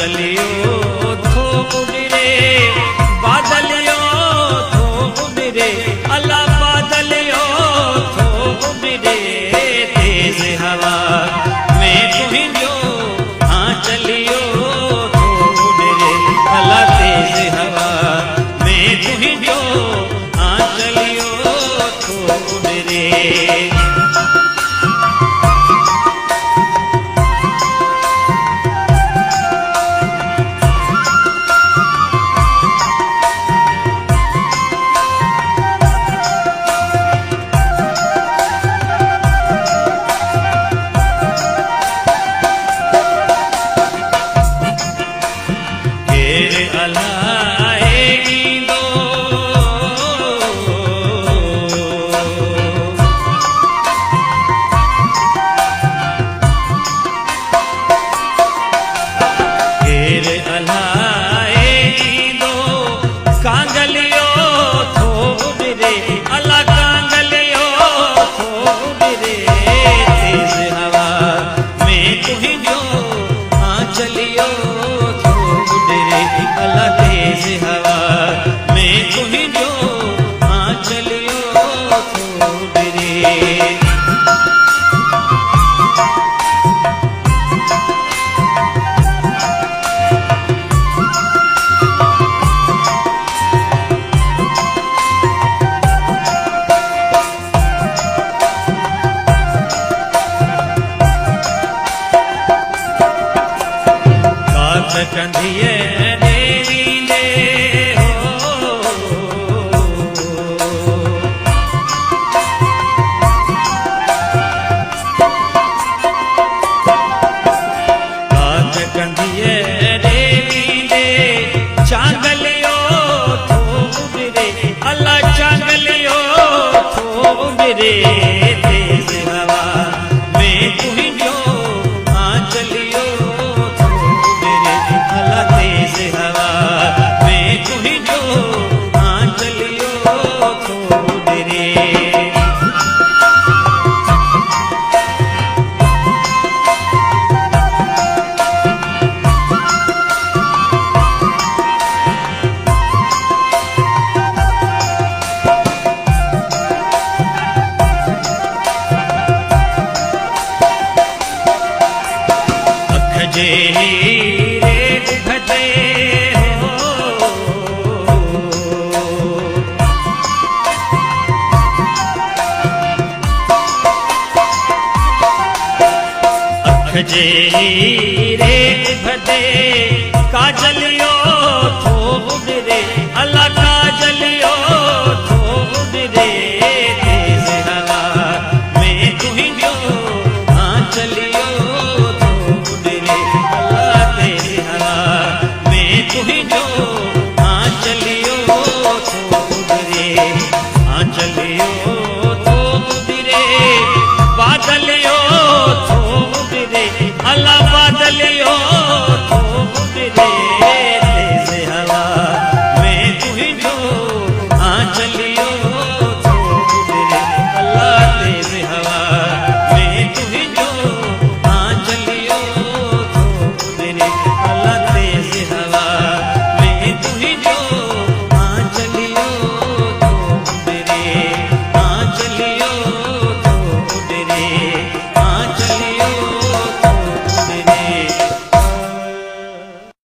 चलियो थो उड़े बादलियो थो उड़े अल्लाह बादलियो थो उड़े तेज हवा में तुहिंजो हाँ चलियो थो उड़े अल्लाह तेज हवा में तुहिंजो हाँ चलियो थो उड़े। कंधिए देवी दे हो कात कंधिए देवी दे चांगलियो थो उड़े अल्लाह चांगलियो थो उड़े तेज हवा में तुहिंजो हाँ चलियो हवा में तुहिंजो हाँ चलियो थो उड़े। अख जे जे रे भदे काजलियो थो उड़े अल्लाह काजलियो थो उड़े तेज हवा में तुहिंजो हाँ चलियो थो उड़े अल्लाह तेज हवा में तुहिंजो हाँ चलियो थो उड़े हाँ चलियो थो उड़े बादलियो